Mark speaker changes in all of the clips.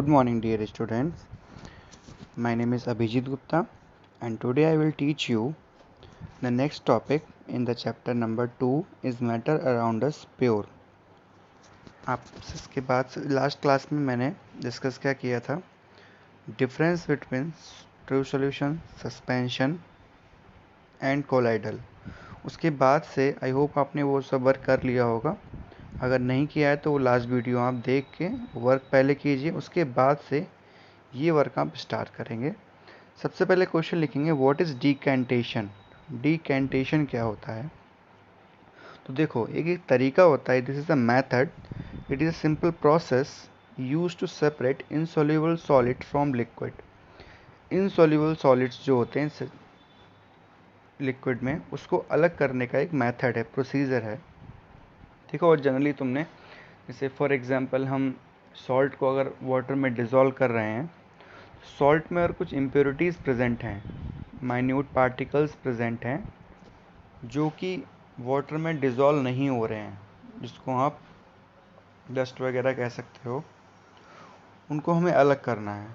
Speaker 1: Good morning, dear students. My name is Abhijit Gupta, and today I will teach you the next topic in the chapter number 2 is matter around us pure. आप इसके बाद last class में मैंने discuss क्या किया था, difference between true solution, suspension and colloidal. उसके बाद से आई होप आपने वो सब वर्क कर लिया होगा। अगर नहीं किया है तो वो लास्ट वीडियो आप देख के वर्क पहले कीजिए, उसके बाद से ये वर्क आप स्टार्ट करेंगे। सबसे पहले क्वेश्चन लिखेंगे व्हाट इज़ डीकैंटेशन। डीकैंटेशन क्या होता है? तो देखो, एक तरीका होता है, this is a method, it is a simple process use to separate insoluble solid from liquid. Insoluble solids जो होते हैं लिक्विड में, उसको अलग करने का एक मेथड है, प्रोसीजर है। ठीक है। और जनरली तुमने जैसे फॉर एग्जांपल हम सॉल्ट को अगर वाटर में डिज़ोल्व कर रहे हैं, सॉल्ट में अगर कुछ इम्प्योरिटीज़ प्रेजेंट हैं, माइन्यूट पार्टिकल्स प्रेजेंट हैं जो कि वाटर में डिज़ोल्व नहीं हो रहे हैं, जिसको आप डस्ट वगैरह कह सकते हो, उनको हमें अलग करना है।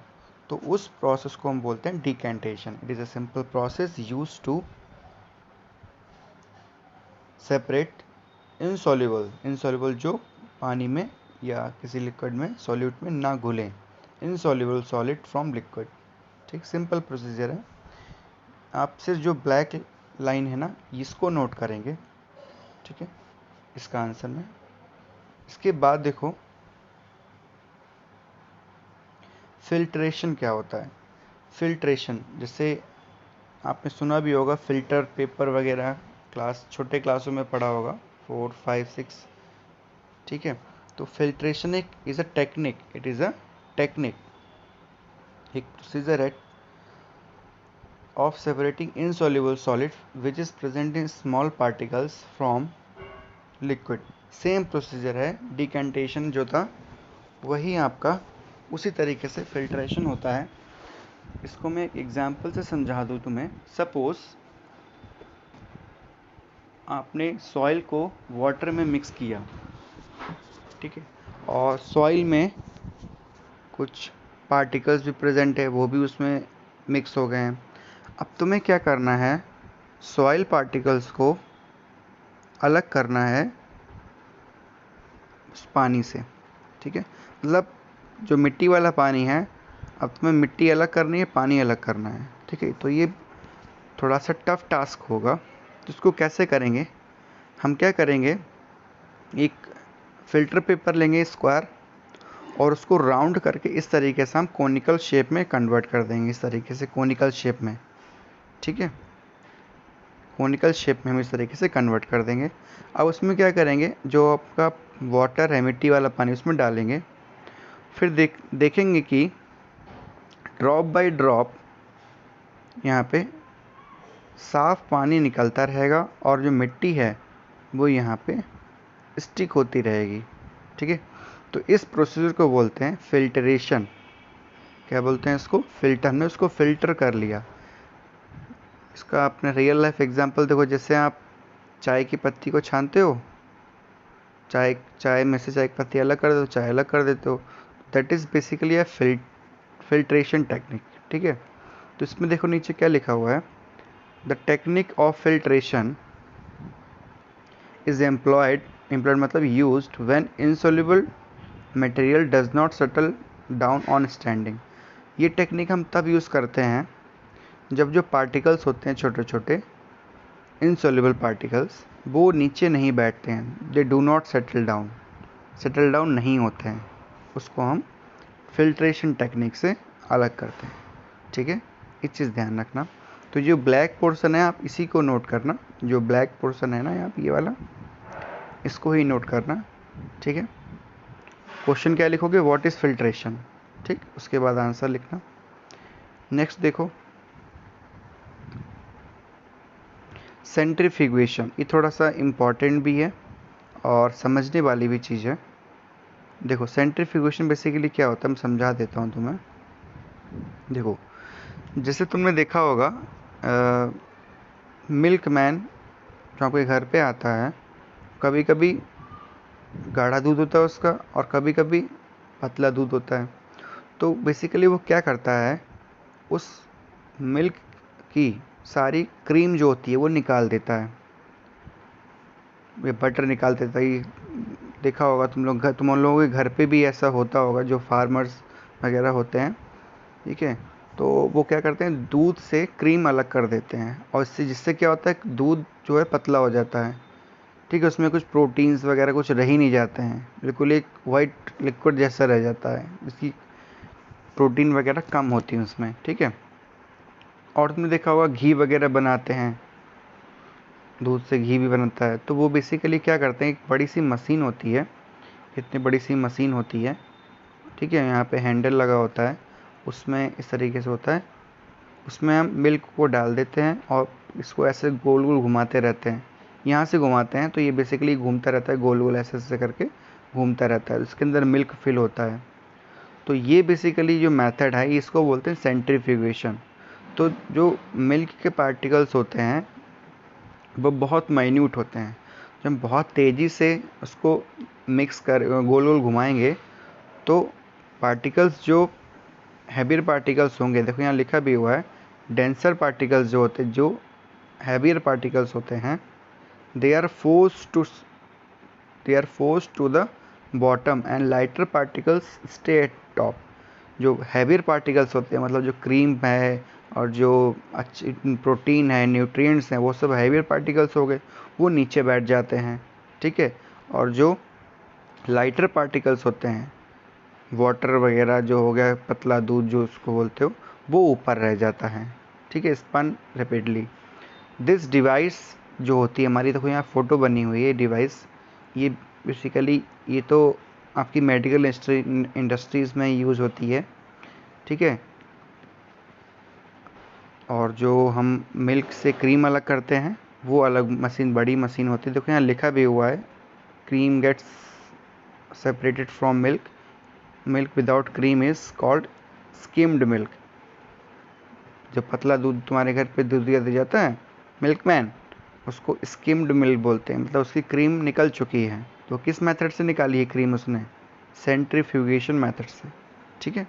Speaker 1: तो उस प्रोसेस को हम बोलते हैं decantation. It is a simple process use to separate insoluble जो पानी में या किसी लिक्विड में सॉल्यूट में ना घुलें, इनसॉल्युबल सॉलिड फ्रॉम लिक्विड। ठीक, सिंपल प्रोसीजर है। आप सिर्फ जो ब्लैक लाइन है ना, इसको नोट करेंगे, ठीक है, इसका आंसर में। इसके बाद देखो फिल्ट्रेशन क्या होता है। फिल्ट्रेशन जैसे आपने सुना भी होगा, फिल्टर पेपर वगैरह छोटे क्लासों में पढ़ा होगा, 4, 5, 6। ठीक है। तो फिल्ट्रेशन एक is a technique, it is a technique, एक प्रोसीजर है of separating insoluble solid which is present in small particles from liquid। Same procedure है, डिकैंटेशन जो था वही आपका उसी तरीके से फिल्ट्रेशन होता है। इसको मैं एक एग्जांपल से समझा दूँ तुम्हें। सपोज आपने सॉइल को वाटर में मिक्स किया, ठीक है, और सॉइल में कुछ पार्टिकल्स भी प्रेजेंट है, वो भी उसमें मिक्स हो गए हैं। अब तुम्हें क्या करना है, सॉइल पार्टिकल्स को अलग करना है उस पानी से। ठीक है, मतलब जो मिट्टी वाला पानी है, अब तुम्हें मिट्टी अलग करनी है, पानी अलग करना है। ठीक है, तो ये थोड़ा सा टफ टास्क होगा। तो इसको कैसे करेंगे, हम क्या करेंगे, एक फ़िल्टर पेपर लेंगे स्क्वायर, और उसको राउंड करके इस तरीके से हम कोनिकल शेप में कन्वर्ट कर देंगे, इस तरीके से कोनिकल शेप में। ठीक है, कोनिकल शेप में हम इस तरीके से कन्वर्ट कर देंगे। अब उसमें क्या करेंगे, जो आपका वाटर है, मिट्टी वाला पानी, उसमें डालेंगे। फिर देखेंगे कि ड्रॉप बाय ड्रॉप यहाँ पे साफ पानी निकलता रहेगा, और जो मिट्टी है वो यहाँ पे स्टिक होती रहेगी। ठीक है, तो इस प्रोसीजर को बोलते हैं फिल्टरेशन। क्या बोलते हैं इसको? फिल्टर। हमने उसको फिल्टर कर लिया। इसका आपने रियल लाइफ एग्जांपल देखो, जैसे आप चाय की पत्ती को छानते हो, चाय में से चाय की पत्ती अलग कर देते हो, चाय अलग कर देते हो, that is basically a filtration technique. ठीक है, तो इसमें देखो नीचे क्या लिखा हुआ है, the technique of filtration is employed मतलब used when insoluble material does not settle down on standing. ये टेक्निक हम तब यूज़ करते हैं जब जो पार्टिकल्स होते हैं, छोटे छोटे इनसॉल्युबल पार्टिकल्स, वो नीचे नहीं बैठते हैं, they do not settle down नहीं होते हैं, उसको हम फिल्ट्रेशन टेक्निक से अलग करते हैं। ठीक है, एक चीज़ ध्यान रखना। तो जो ब्लैक पोर्शन है आप इसी को नोट करना, जो ब्लैक पोर्शन है ना यहाँ ये वाला, इसको ही नोट करना। ठीक है, क्वेश्चन क्या लिखोगे, व्हाट इज़ फिल्ट्रेशन। ठीक, उसके बाद आंसर लिखना। नेक्स्ट देखो सेंट्रीफ्यूगेशन, ये थोड़ा सा इम्पॉर्टेंट भी है और समझने वाली भी चीज़ है। देखो सेंट्रीफ्यूगेशन बेसिकली क्या होता है, मैं समझा देता हूँ तुम्हें। देखो, जैसे तुमने देखा होगा मिल्क मैन जो आपके घर पे आता है, कभी कभी गाढ़ा दूध होता है उसका, और कभी कभी पतला दूध होता है। तो बेसिकली वो क्या करता है, उस मिल्क की सारी क्रीम जो होती है वो निकाल देता है, ये बटर निकाल देता है। ये देखा होगा तुम लोगों के घर पे भी ऐसा होता होगा, जो फार्मर्स वगैरह होते हैं, ठीक है। तो वो क्या करते हैं, दूध से क्रीम अलग कर देते हैं, और जिससे क्या होता है, दूध जो है पतला हो जाता है, ठीक है। उसमें कुछ प्रोटीन्स वगैरह कुछ रह ही नहीं जाते हैं, बिल्कुल एक वाइट लिक्विड जैसा रह जाता है, इसकी प्रोटीन वगैरह कम होती है उसमें, ठीक है। और तुमने देखा होगा घी वगैरह बनाते हैं, दूध से घी भी बनता है। तो वो बेसिकली क्या करते हैं, एक बड़ी सी मशीन होती है, इतनी बड़ी सी मशीन होती है, ठीक है। यहाँ पे हैंडल लगा होता है, उसमें इस तरीके से होता है, उसमें हम मिल्क को डाल देते हैं और इसको ऐसे गोल गोल घुमाते रहते हैं। यहाँ से घुमाते हैं तो ये बेसिकली घूमता रहता है, गोल गोल ऐसे ऐसे करके घूमता रहता है, इसके अंदर मिल्क फिल होता है। तो ये बेसिकली जो मेथड है, इसको बोलते हैं सेंट्रीफ्यूगेशन। तो जो मिल्क के पार्टिकल्स होते हैं वो बहुत माइन्यूट होते हैं, जब हम बहुत तेज़ी से उसको मिक्स कर गोल गोल घुमाएंगे तो पार्टिकल्स जो हैवियर पार्टिकल्स होंगे, देखो यहाँ लिखा भी हुआ है, डेंसर पार्टिकल्स जो होते हैं, जो हैवियर पार्टिकल्स होते हैं, they are force to the bottom and lighter particles stay at top. जो हैवियर पार्टिकल्स होते हैं, मतलब जो क्रीम है और जो अच्छी प्रोटीन है, न्यूट्रिएंट्स हैं, वो सब हैवियर पार्टिकल्स हो गए, वो नीचे बैठ जाते हैं, ठीक है। और जो लाइटर पार्टिकल्स होते हैं, वाटर वगैरह जो हो गया, पतला दूध जो उसको बोलते हो, वो ऊपर रह जाता है, ठीक है, स्पन रेपिडली। दिस डिवाइस जो होती है हमारी, देखो यहाँ फ़ोटो बनी हुई है डिवाइस, ये बेसिकली ये तो आपकी मेडिकल इंडस्ट्रीज़ में यूज़ होती है, ठीक है। और जो हम मिल्क से क्रीम अलग करते हैं वो अलग मशीन, बड़ी मशीन होती है। देखो यहाँ लिखा भी हुआ है, cream gets separated from milk, milk without cream is called skimmed milk. जो पतला दूध तुम्हारे घर पे दूध दिया जाता है, मिल्कमैन, उसको स्किम्ड मिल्क बोलते हैं, मतलब उसकी क्रीम निकल चुकी है। तो किस मेथड से निकाली है क्रीम उसने, सेंट्रीफ्यूगेशन मेथड से, ठीक है।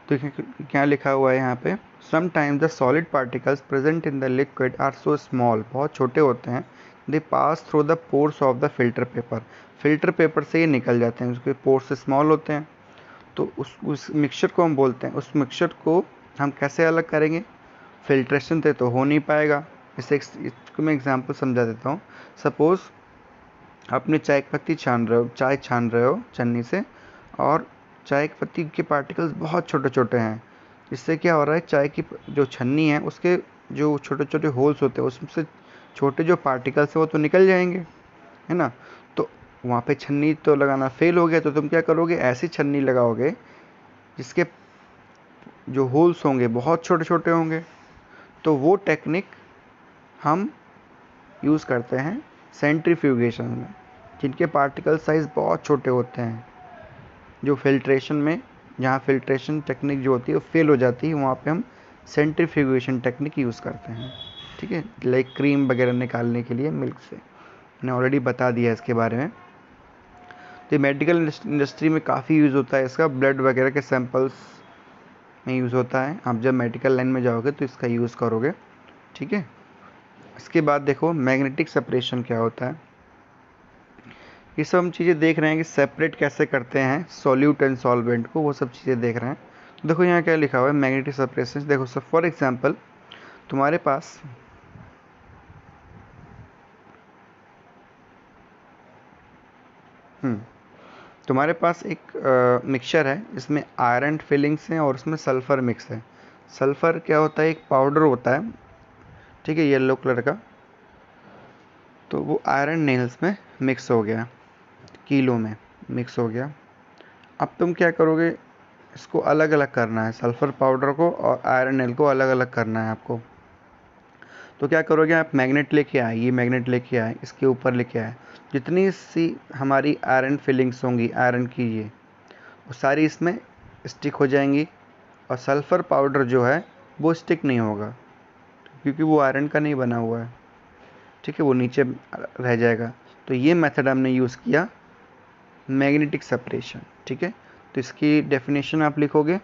Speaker 1: तो क्या लिखा हुआ है यहाँ पे, sometimes the solid particles present in the liquid are so small, बहुत छोटे होते हैं, they pass through the pores of the filter paper, filter paper से ये निकल जाते हैं, उसके पोर्स स्मॉल होते हैं। तो उस मिक्सचर को हम बोलते हैं, उस मिक्सचर को हम कैसे अलग करेंगे, फिल्ट्रेशन से तो हो नहीं पाएगा। इसको मैं एग्जांपल समझा देता हूँ। सपोज़ आपने चाय की पत्ती छान रहे हो, चाय छान रहे हो छन्नी से, और चाय की पत्ती के पार्टिकल्स बहुत छोटे छोटे हैं, इससे क्या हो रहा है, चाय की जो छन्नी है उसके जो छोटे छोटे होल्स होते हैं, उसमें छोटे जो पार्टिकल्स हैं वो तो निकल जाएंगे, है ना। तो वहाँ पे छन्नी तो लगाना फेल हो गया, तो तुम क्या करोगे, ऐसी छन्नी लगाओगे जिसके जो होल्स होंगे बहुत छोटे छोटे होंगे। तो वो टेक्निक हम यूज़ करते हैं सेंट्रीफ्यूगेशन में, जिनके पार्टिकल साइज़ बहुत छोटे होते हैं, जो फिल्ट्रेशन में, जहाँ फिल्ट्रेशन टेक्निक जो होती है वो फेल हो जाती है, वहाँ पे हम सेंट्रीफ्यूगेशन टेक्निक यूज़ करते हैं, ठीक है, लाइक क्रीम वगैरह निकालने के लिए मिल्क से। मैंने ऑलरेडी बता दिया इसके बारे में। तो मेडिकल इंडस्ट्री में काफ़ी यूज़ होता है इसका, ब्लड वगैरह के सैंपल्स में यूज़ होता है, आप जब मेडिकल लाइन में जाओगे तो इसका यूज़ करोगे, ठीक है। इसके बाद देखो मैग्नेटिक सेपरेशन क्या होता है, ये सब हम चीज़ें देख रहे हैं कि सेपरेट कैसे करते हैं सॉल्यूट एंड सॉल्वेंट को, वो सब चीज़ें देख रहे हैं। तो देखो यहाँ क्या लिखा हुआ है, मैग्नेटिक सेपरेशन। देखो सब फॉर एग्जांपल तुम्हारे पास तुम्हारे पास एक मिक्सचर है, इसमें आयरन फिलिंग्स हैं और उसमें सल्फ़र मिक्स है। सल्फ़र क्या होता है, एक पाउडर होता है, ठीक है, येलो कलर का। तो वो आयरन नेल्स में मिक्स हो गया, किलो में मिक्स हो गया। अब तुम क्या करोगे, इसको अलग अलग करना है, सल्फ़र पाउडर को और आयरन नेल को अलग अलग करना है आपको। तो क्या करोगे, आप मैग्नेट लेके आए, ये मैग्नेट लेके आए, इसके ऊपर लेके आए, जितनी सी हमारी आयरन फिलिंग्स होंगी आयरन की, ये वो सारी इसमें स्टिक हो जाएंगी, और सल्फ़र पाउडर जो है वो स्टिक नहीं होगा, क्योंकि वो आयरन का नहीं बना हुआ है, ठीक है, वो नीचे रह जाएगा। तो ये मेथड हमने यूज़ किया मैग्नेटिक सेपरेशन, ठीक है। तो इसकी डेफिनेशन आप लिखोगे,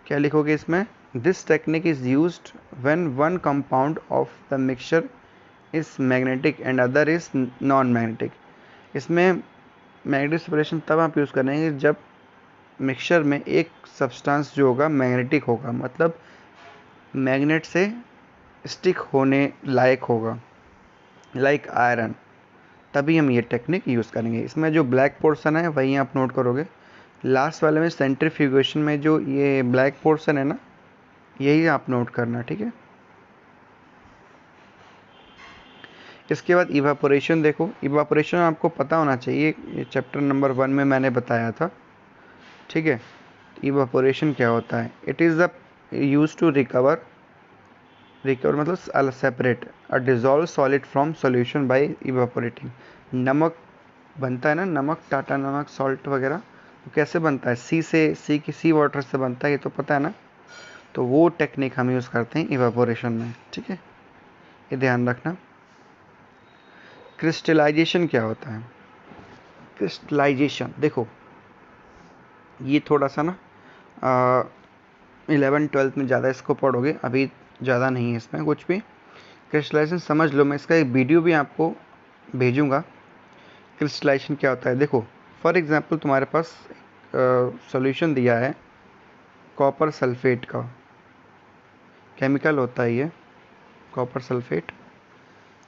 Speaker 1: क्या लिखोगे इसमें? This technique is used when one compound of the mixture is magnetic and other is non magnetic. इसमें मैग्नेटिक सेपरेशन तब आप यूज़ करेंगे जब मिक्सचर में एक सब्सटेंस जो होगा मैग्नेटिक होगा, मतलब मैग्नेट से स्टिक होने लायक होगा, लाइक आयरन, तभी हम ये टेक्निक यूज़ करेंगे। इसमें जो ब्लैक पोर्शन है वही आप नोट करोगे। लास्ट वाले में सेंट्रीफ्यूगेशन में जो ये ब्लैक पोर्शन है ना, यही आप नोट करना, ठीक है। इसके बाद इवापोरेशन देखो। इवापोरेशन आपको पता होना चाहिए, ये चैप्टर नंबर 1 में मैंने बताया था, ठीक है। इवापोरेशन क्या होता है? It is the use to recover मतलब separate a dissolve solid from solution by evaporating. नमक बनता है ना, नमक, टाटा नमक, सॉल्ट वगैरह, तो कैसे बनता है? सी वाटर से बनता है, ये तो पता है ना। तो वो टेक्निक हम यूज़ करते हैं इवापोरेशन में, ठीक है, ये ध्यान रखना। क्रिस्टलाइजेशन क्या होता है? क्रिस्टलाइजेशन देखो, ये थोड़ा सा ना 11th-12th में ज़्यादा इसको पढ़ोगे, अभी ज़्यादा नहीं है इसमें कुछ भी। क्रिस्टलाइजेशन समझ लो, मैं इसका एक वीडियो भी आपको भेजूंगा। क्रिस्टलाइजेशन क्या होता है देखो, फॉर एग्जांपल तुम्हारे पास सॉल्यूशन दिया है कॉपर सल्फेट का, केमिकल होता है ये कॉपर सल्फेट।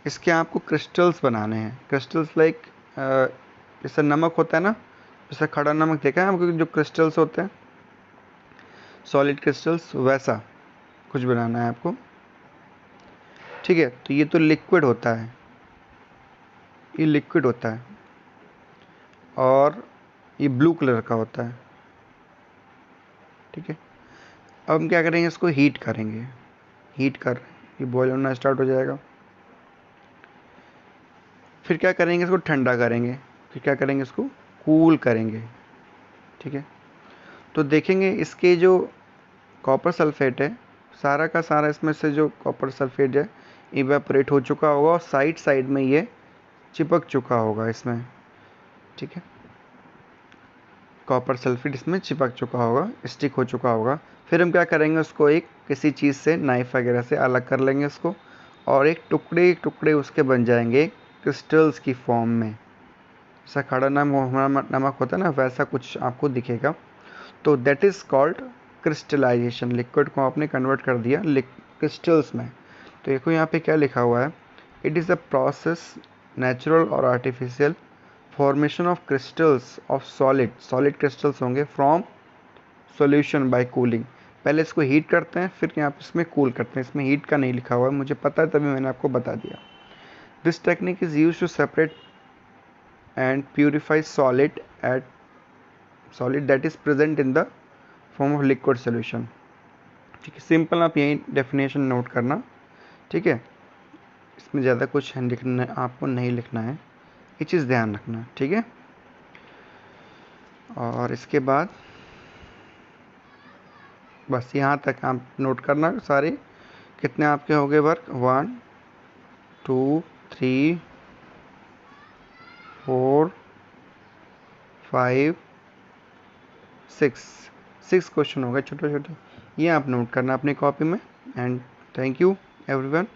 Speaker 1: इसके आपको क्रिस्टल्स बनाने हैं। क्रिस्टल्स लाइक जैसे नमक होता है ना, जैसे खड़ा नमक देखा है आपको, जो क्रिस्टल्स होते हैं सॉलिड क्रिस्टल्स, वैसा कुछ बनाना है आपको, ठीक है। तो ये तो लिक्विड होता है, ये लिक्विड होता है, और ये ब्लू कलर का होता है, ठीक है। अब हम क्या करेंगे, इसको हीट करेंगे। हीट कर ये बॉयल होना स्टार्ट हो जाएगा। फिर क्या करेंगे, इसको ठंडा करेंगे। फिर क्या करेंगे, इसको कूल करेंगे, ठीक है। तो देखेंगे इसके जो कॉपर सल्फेट है, सारा का सारा इसमें से जो कॉपर सल्फेट है इवेपोरेट हो चुका होगा, और साइड साइड में ये चिपक चुका होगा इसमें, ठीक है। कॉपर सल्फेट इसमें चिपक चुका होगा, स्टिक हो चुका होगा। फिर हम क्या करेंगे, उसको एक किसी चीज़ से, नाइफ वगैरह से अलग कर लेंगे इसको, और एक टुकड़े टुकड़े उसके बन जाएंगे क्रिस्टल्स की फॉर्म में। जैसा खड़ा नमक होता है ना, वैसा कुछ आपको दिखेगा। तो that is called crystallization. Liquid को आपने कन्वर्ट कर दिया क्रिस्टल्स में। तो देखो यहाँ पे क्या लिखा हुआ है, it is a process, natural और artificial, formation of crystals of solid crystals होंगे फ्रॉम सॉल्यूशन बाय कूलिंग। पहले इसको हीट करते हैं, फिर यहाँ पे इसमें कूल करते हैं। इसमें हीट का नहीं लिखा हुआ है, मुझे पता है तभी मैंने आपको बता दिया। This technique is use to separate and purify solid that is present in the form of liquid solution, ठीक है। सिंपल आप यही डेफिनेशन नोट करना, ठीक है। इसमें ज़्यादा कुछ लिखना आपको नहीं लिखना है, ये चीज़ ध्यान रखना, ठीक है। और इसके बाद बस यहाँ तक आप नोट करना सारे। कितने आपके हो गए वर्क? 1 2 3 4 5 6 क्वेश्चन हो गए छोटे छोटे, ये आप नोट करना अपनी कॉपी में। And thank you everyone.